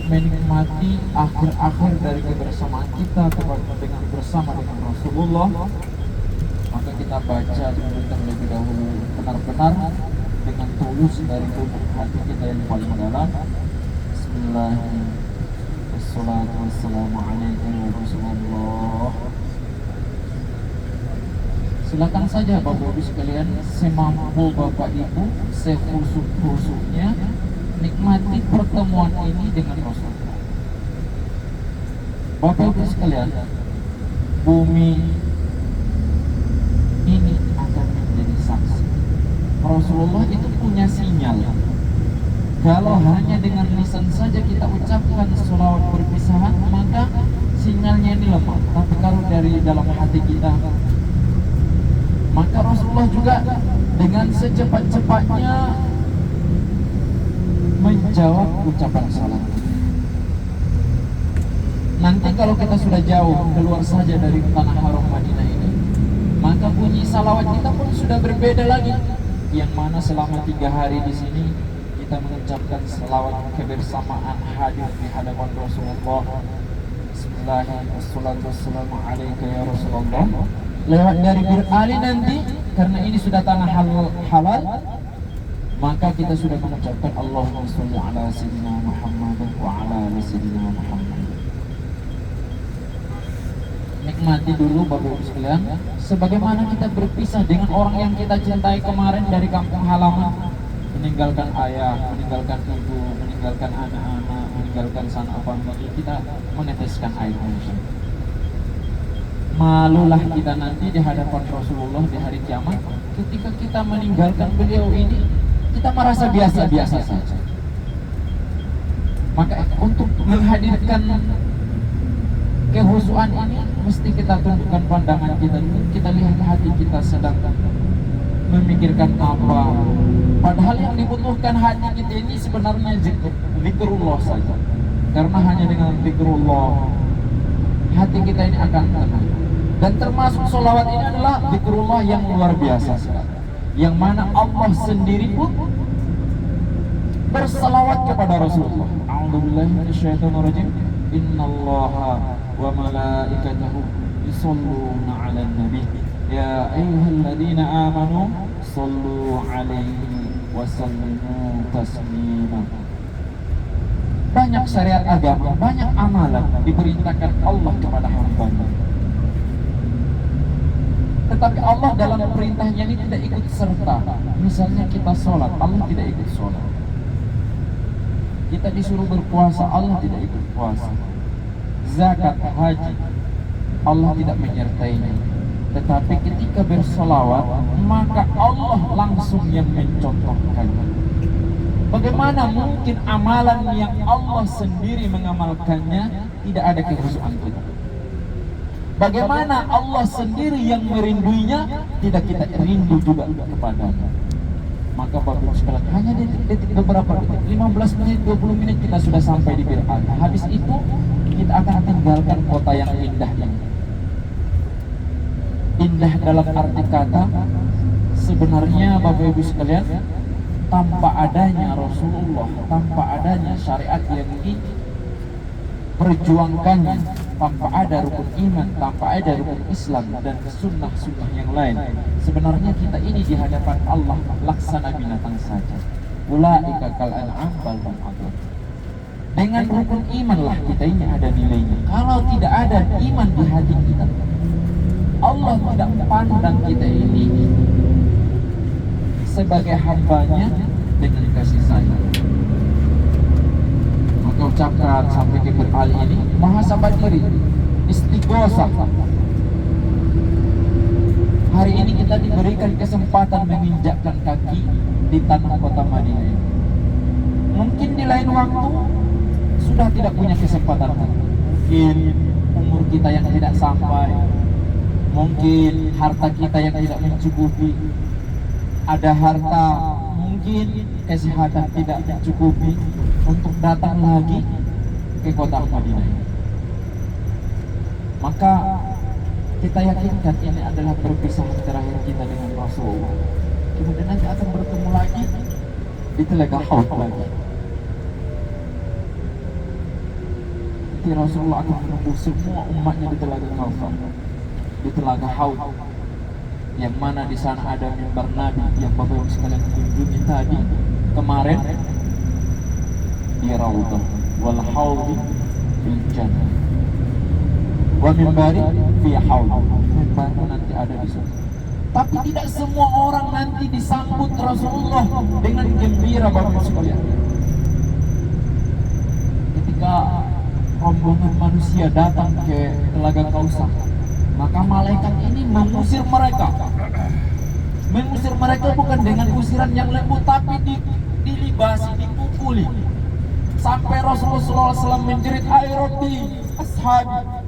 menikmati akhir-akhir dari kebersamaan kita bersama dengan Rasulullah, maka kita baca dulu terlebih dahulu benar-benar dengan tulus dari lubuk hati kita yang paling dalam. Bismillahirrahmanirrahim. Wassalatu wassalamu alaikum ya Rasulullah. Silakan saja Bapak Ibu sekalian, semampu Bapak Ibu, sekhusuk-khusuknya nikmati pertemuan ini dengan Rasulullah. Bapak Ibu sekalian, bumi ini akan menjadi saksi. Rasulullah itu punya sinyal. Kalau hanya dengan lisan saja kita ucapkan sholawat perpisahan, maka sinyalnya ini lemah. Tapi kalau dari dalam hati kita, maka Rasulullah juga dengan secepat-cepatnya menjawab ucapan salam. Nanti kalau kita sudah jauh keluar saja dari tanah haram Madinah ini, maka bunyi salawat kita pun sudah berbeda lagi. Yang mana selama 3 hari di sini kita mengucapkan salawat kebersamaan hadir di hadapan Rasulullah. Bismillahirrahmanirrahim. Wassalamualaikum ya Rasulullah. Lewat dari Bir Ali nanti, karena ini sudah tanah halal, maka kita sudah mengucapkan Allahumma sholli ala sayyidina Muhammad wa ala ali sayyidina Muhammad. Nikmati dulu Bapak Ibu sekalian, sebagaimana kita berpisah dengan orang yang kita cintai kemarin dari kampung halaman, meninggalkan ayah, meninggalkan ibu, meninggalkan anak-anak, meninggalkan sanak famili, kita meneteskan air mata. Malulah kita nanti di hadapan Rasulullah di hari kiamat, ketika kita meninggalkan beliau ini, kita merasa biasa-biasa saja. Maka untuk menghadirkan kehusuan ini, mesti kita tundukkan pandangan kita dulu. Kita lihat hati kita sedang memikirkan apa. Padahal yang dibutuhkan hati kita ini sebenarnya zikrullah saja. Karena hanya dengan zikrullah hati kita ini akan tenang. Dan termasuk sholawat ini adalah zikrullah yang luar biasa sekali, yang mana Allah sendiri pun bersalawat kepada Rasulullah. A'udzubillahi minasyaitonirrajim. Innallaha wa malaikatahu yusholluna 'alan nabi ya ayyuhalladzina amanu shollu 'alaihi wa sallimu taslima. Banyak syariat agama, banyak amalan diperintahkan Allah kepada hamba-Nya. Tetapi Allah dalam perintahnya ini tidak ikut serta. Misalnya kita sholat, Allah tidak ikut sholat. Kita disuruh berpuasa, Allah tidak ikut puasa. Zakat, haji, Allah tidak menyertainya. Tetapi ketika bersolawat, maka Allah langsung yang mencontohkannya. Bagaimana mungkin amalan yang Allah sendiri mengamalkannya tidak ada kekhusuan kita? Bagaimana Allah sendiri yang merinduinya tidak kita rindu juga kepadanya? Maka Bapak sekalian, hanya detik-detik, beberapa detik, 15 menit, 20 menit kita sudah sampai di Bir Ali. Habis itu kita akan tinggalkan kota yang indah ini. Indah dalam arti kata, sebenarnya Bapak Ibu sekalian, tanpa adanya Rasulullah, tanpa adanya syariat yang diperjuangkannya, tanpa ada rukun iman, tanpa ada rukun Islam dan sunnah-sunnah yang lain, sebenarnya kita ini di hadapan Allah laksana binatang saja. Ulaika kal an'am bal hum adall. Dengan rukun imanlah kita ini ada nilainya. Kalau tidak ada iman di hati kita, Allah tidak pandang kita ini sebagai hamba-Nya dengan kasih sayang. Maka ucapkan sampai ke Bir Ali ini, muhasabah diri, istighosah. Hari ini kita diberikan kesempatan menginjakkan kaki di tanah kota Madinah ini. Mungkin di lain waktu sudah tidak punya kesempatan. Mungkin umur kita yang tidak sampai, mungkin harta kita yang tidak mencukupi. Ada harta, mungkin kesehatan tidak mencukupi untuk datang lagi ke kota Madinah ini. Maka kita yakinkan ini adalah perpisahan terakhir kita dengan Rasulullah. Kemudian nanti akan bertemu lagi di Telaga Haud lagi. nanti Rasulullah akan menunggu semua umatnya di Telaga Kautsar, di Telaga Haud, yang mana di sana ada mimbar Nabi yang Bapak Ibu sekalian kunjungi tadi kemarin, di Raudhah wal Haudi fil Jannah wa mimbari fi Haud. Mimbar nanti ada di sana. Tapi tidak semua orang nanti disambut Rasulullah dengan gembira, Bapak Ibu sekalian. Ketika rombongan manusia datang ke Telaga Kautsar, maka malaikat ini mengusir mereka. Mengusir mereka bukan dengan usiran yang lembut, tapi dilibasi, dipukuli. Sampai Rasulullah SAW menjerit, "Ai Rabbi, ashabi."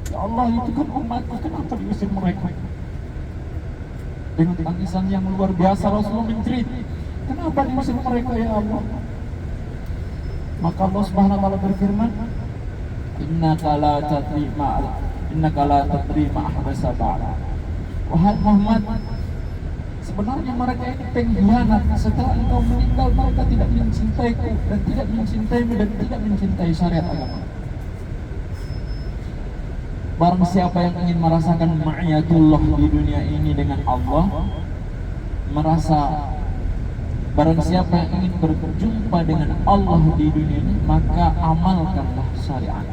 Ya Allah, itu kan umatku, kenapa diusir mereka? Dengan tangisan yang luar biasa Rasulullah menjerit, "Kenapa diusir mereka ya Allah?" Maka Allah Subhanahu wa taala berfirman, "Innaka la tadri ma ahdatsa ba'da." Wahai Muhammad, sebenarnya mereka ini pengkhianat. Setelah engkau meninggal, mereka tidak mencintaiku dan tidak mencintaimu dan tidak mencintai syariat agama. Barang siapa yang ingin merasakan ma'iyatullah di dunia ini dengan Allah, barang siapa yang ingin berjumpa dengan Allah di dunia ini, maka amalkanlah syariat.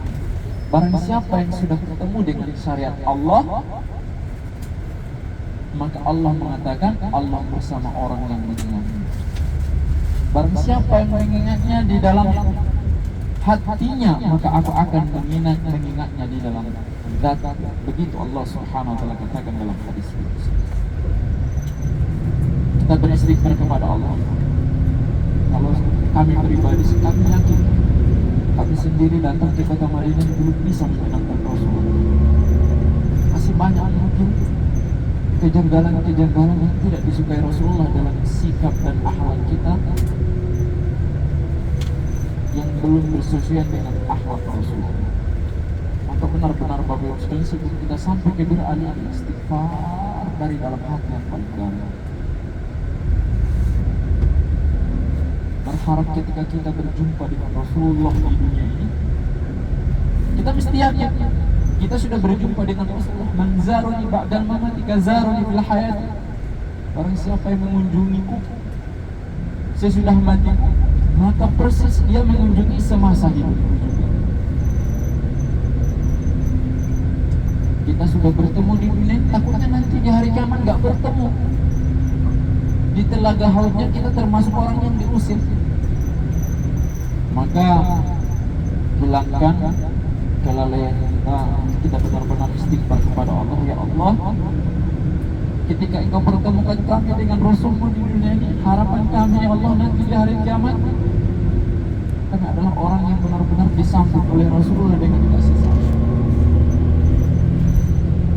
Barang siapa yang sudah bertemu dengan syariat Allah, maka Allah mengatakan Allah bersama orang yang mengingatnya. Barang siapa yang mengingatnya di dalam hatinya, maka aku akan mengingatnya di dalam zat. Begitu Allah Subhanahu wa taala katakan dalam hadis. Kita beristighfar kepada Allah. Kalau kami pribadi, kami yakin kami sendiri datang ke kota Madinah belum bisa menyenangkan Rasulullah. Masih banyak mungkin kejanggalan-kejanggalan yang tidak disukai Rasulullah dalam sikap dan akhlak kita yang belum bersesuaian dengan akhlak Rasulullah. Maka benar-benar Bapak Ibu sekalian, sebelum kita sampai ke beralih istighfar dari dalam hati yang paling dalam. Berharap ketika kita berjumpa dengan Rasulullah di dunia ini, kita mesti yakin kita sudah berjumpa dengan Rasulullah. Man zaruni ba'dal mamati kazaruni fil hayati. Barang siapa yang mengunjungiku sesudah mati, maka persis dia mengunjungi semasa hidup. Kita sudah bertemu di dunia, takutnya nanti di hari kiamat nggak bertemu. Di Telaga Haudnya kita termasuk orang yang diusir. Maka hilangkan kelalaian kita benar-benar istighfar kepada Allah. Ya Allah, ketika engkau pertemukan kami dengan Rasulmu di dunia ini, harapan kami ya Allah nanti di hari kiamat kami adalah orang yang benar-benar disambut oleh Rasulullah dengan kasih sayang.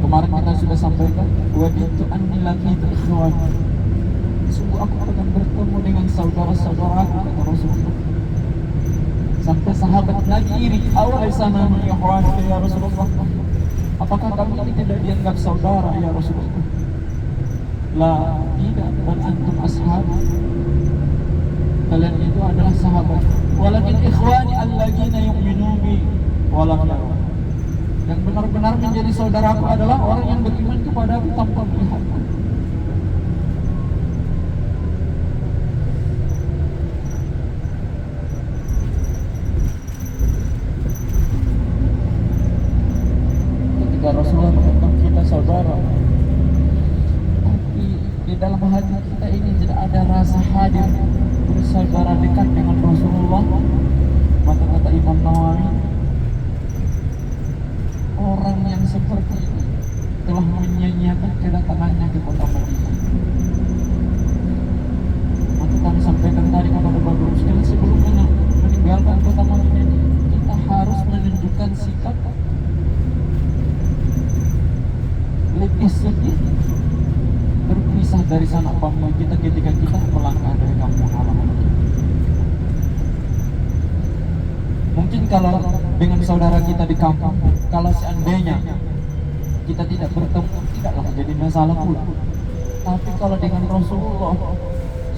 Kemarin kita sudah sampaikan, waditu anni laqitu ikhwan, sungguh aku akan bertemu dengan saudara-saudaraku, kata Rasulullah. Sampai sahabat Nabi iri, awal sana ya Rasulullah, apakah kami ini tidak dianggap saudara ya Rasulullah? La, tidak, bal antum ashab, kalian itu adalah sahabat. Walakin ikhwani alladzina yu'minu bi walam yarawni. Yang benar-benar menjadi saudaraku adalah orang yang beriman kepadaku tanpa melihat. Ketika Rasulullah menganggap kita saudara, tapi di dalam hati kita ini tidak ada rasa hadir bersaudara dekat dengan Rasulullah, maka kata Imam Nawawi, orang yang seperti ini telah menyia-nyiakan kedatangannya ke kota Madinah. Maka kami sampaikan tadi kepada Bapak Ibu sekalian, sebelum meninggalkan kota Madinah ini, kita harus menunjukkan sikap lebih sedih berpisah dari sanak famili kita ketika kita melangkah dari kampung halaman. Mungkin kalau dengan saudara kita di kampung, kalau seandainya kita tidak bertemu, tidaklah menjadi masalah pula. Tapi kalau dengan Rasulullah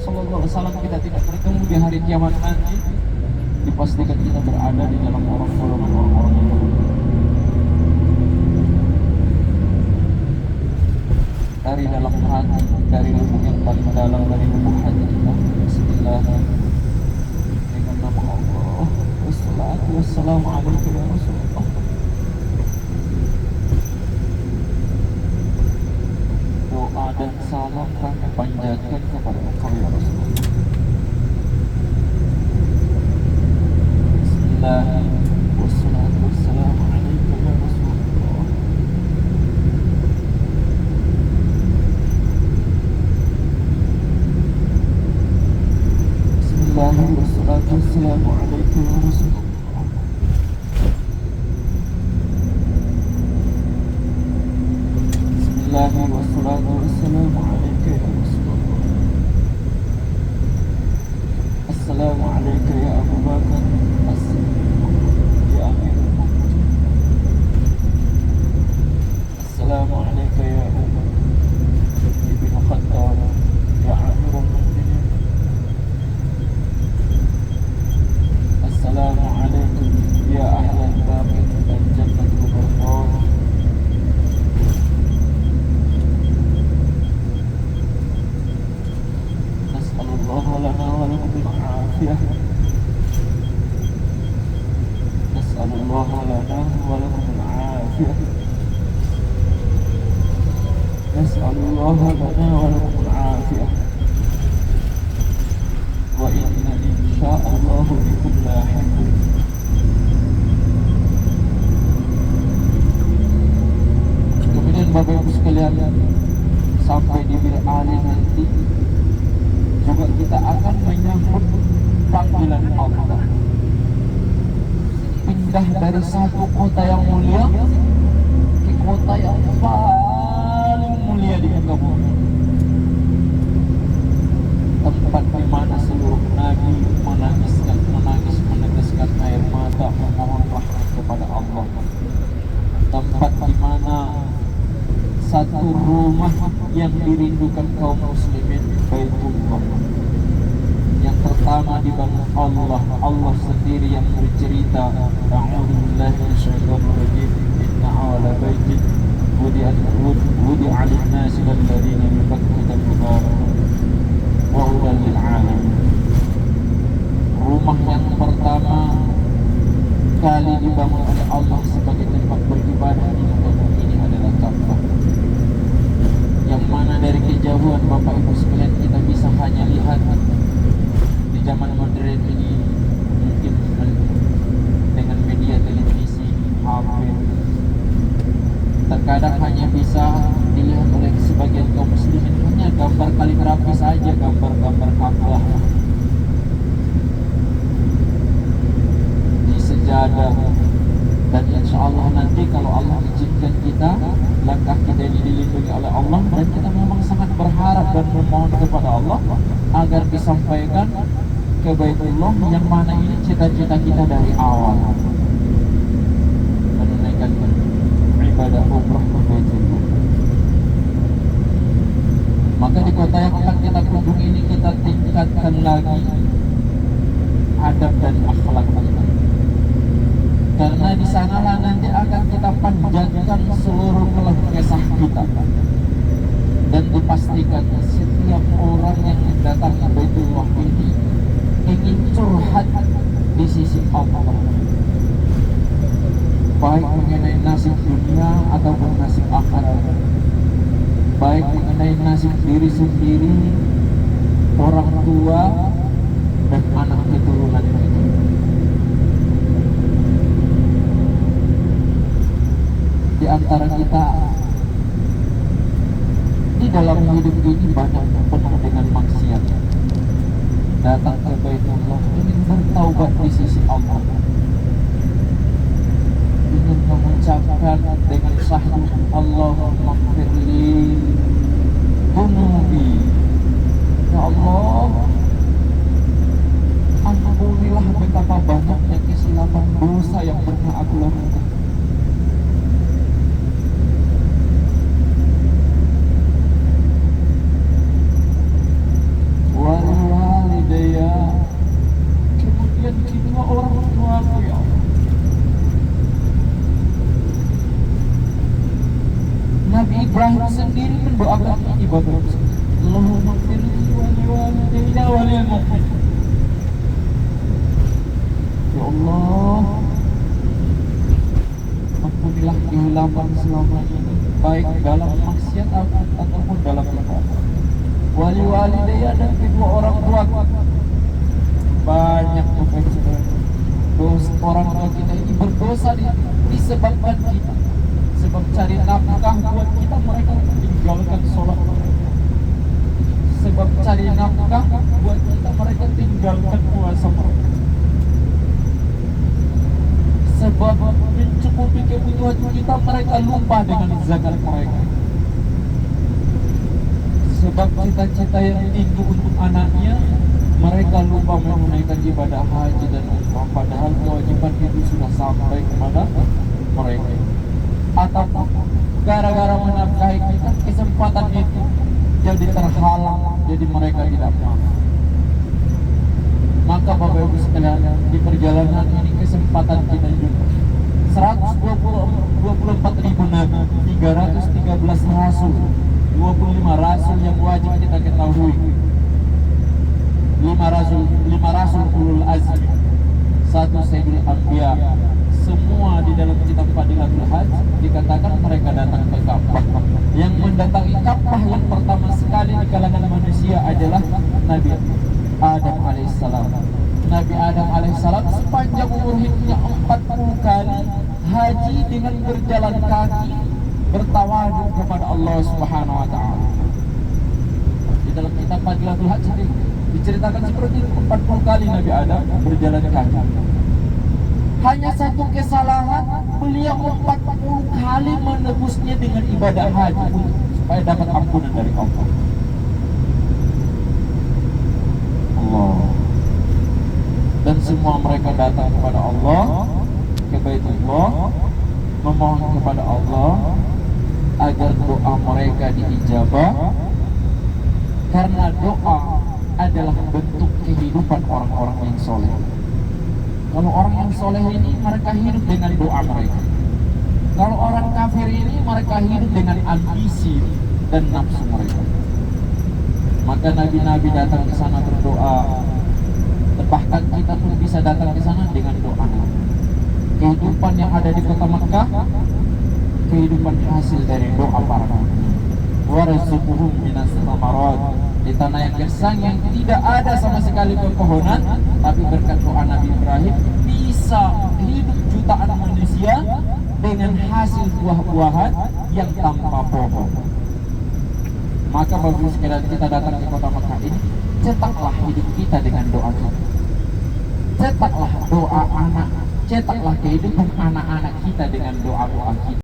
Sallallahu Alaihi Wasallam kita tidak bertemu di hari kiamat nanti, dipastikan kita berada di dalam golongan orang-orang yang beruntung. Dari dalam hati, dari lubuk yang paling dalam, dari lubuk hati kita, Bismillah, dengan nama Allah, wassalatu wassalamu alaikum ya Rasulullah. Doa dan salam kami panjatkan kepada Engkau ya Rasulullah. Bismillah, wassalatu wassalamu alaikum ya Rasulullah. Bismillah, wassalatu wassalamu alaikum ya Rasulullah. Bismillah, wassalatu wassalamu alaikum ya Rasulullah. Assalamu alaikum ya Abu Bakar As-Siddiq ya Amirul Mu'minin. Assalamu alaikum ya Umar ibn Khattab ya Amirul Mu'minin. Assalamu alaikum ya ahlal baqi dan jannatul firdaus. Nas'alullah lana wa lakum al-afiyah. Nas'alullah lana wa lakum al-afiyah. Nas'alullah lana wa lakum al-afiyah. Wa inna insya'allah bikum lahiqun. Kemudian Bapak Ibu sekalian, sampai di Bir Ali nanti juga kita akan menyambut panggilan Allah. Pindah dari satu kota yang mulia ke kota yang paling mulia di muka bumi. Tempat di mana seluruh nabi menangis air mata memohon rahmat kepada Allah. Tempat di mana satu rumah yang dirindukan kaum muslimin, Baitullah, yang pertama dibangun Allah sendiri yang bercerita, A'udzubillahi minasyaitonir rajim, inna awwala baitin wudi'a lin-nasi lalladzi bi Bakkah mubarak wa hudan lil 'alamin. Rumah yang pertama kali dibangun oleh Allah sebagai tempat beribadah di muka bumi ini adalah Ka'bah, yang mana dari kejauhan Bapak Ibu sekalian kita bisa hanya lihat di zaman modern ini, mungkin dengan media televisi, HP, terkadang hanya bisa dilihat oleh sebagian kaum muslimin hanya gambar kaligrafi saja, gambar-gambar Ka'bah di sejadah. Dan insya Allah nanti kalau Allah izinkan kita, langkah kita ini dilindungi oleh Allah, dan kita memang sangat berharap dan memohon kepada Allah agar disampaikan ke Baitullah, yang mana ini cita-cita kita dari awal, menunaikan ibadah umrah ke Baitullah. Maka di kota yang akan kita kunjungi ini kita tingkatkan lagi adab dan akhlak kita. Karena di sanalah nanti akan kita panjatkan seluruh keluh kesah kita, dan dipastikan setiap orang yang datang ke Baitullah ini ingin curhat di sisi Allah, baik mengenai nasib dunia ataupun nasib akhirat, baik mengenai nasib diri sendiri, orang tua, dan anak keturunan kita. Di antara kita di dalam hidup ini banyak penuh dengan maksiat. Datang ke Baitullah ingin bertaubat di sisi Allah, ingin mengucapkan dengan sahih Allahumma ighfirli dhunubi, ya Allah, ampunilah betapa banyaknya kesilapan dosa yang pernah aku lakukan. Kemudian kedua Allah, ampunilah kehilapan selama ini, baik dalam maksiat ataupun dalam ibadah. Wali-walidayya dan kedua orang tua, banyak dosa orang tua kita ini berdosa disebabkan kita. Sebab cari nafkah buat kita, mereka tinggalkan sholat mereka. Sebab cari nafkah buat kita, mereka tinggalkan puasa mereka. Sebab mencukupi kebutuhan kita, mereka lupa dengan zakat mereka. Sebab cita-cita yang tinggi untuk anaknya, mereka lupa menunaikan ibadah haji dan umrah, padahal kewajiban itu sudah sampai kepada mereka. Atau gara-gara menafkahi kita, kesempatan itu jadi terhalang, jadi mereka tidak mampu. Maka Bapak Ibu sekalian, di perjalanan ini kesempatan kita juga 124.000 nabi, 313 rasul, 25 rasul yang wajib kita ketahui, 5 rasul ulul azmi, 1 sayyidul anbiya. Semua di dalam kitab Fadilatul Hajj dikatakan mereka datang ke Ka'bah. Yang mendatangi Ka'bah yang pertama sekali di kalangan manusia adalah Nabi Adam alaihissalam. Nabi Adam alaihissalam sepanjang umur hidupnya 40 kali haji dengan berjalan kaki, bertawaduk kepada Allah Subhanahu wa taala. Di dalam kitab Fadilatul Hajj diceritakan seperti itu, 40 kali Nabi Adam berjalan kaki. Hanya satu kesalahan, beliau 40 kali menebusnya dengan ibadah haji supaya dapat ampunan dari Allah. Dan semua mereka datang kepada Allah, ke Baitullah, memohon kepada Allah agar doa mereka diijabah, karena doa adalah bentuk kehidupan orang-orang yang soleh. Kalau orang yang soleh ini, mereka hidup dengan doa mereka. Kalau orang kafir ini, mereka hidup dengan ambisi dan nafsu mereka. Maka nabi-nabi datang ke sana berdoa. Bahkan kita pun bisa datang ke sana dengan doa. Kehidupan yang ada di kota Mekah, kehidupan hasil dari doa para nabi. Warzuqhum minas thamarat, di tanah yang gersang yang tidak ada sama sekali pepohonan, tapi berkat doa Nabi Ibrahim bisa hidup jutaan manusia dengan hasil buah-buahan yang tanpa pohon. Maka bagus sekali kita datang ke kota Mekah ini, cetaklah hidup kita dengan doa kita. Cetaklah doa anak, cetaklah kehidupan anak-anak kita dengan doa-doa kita.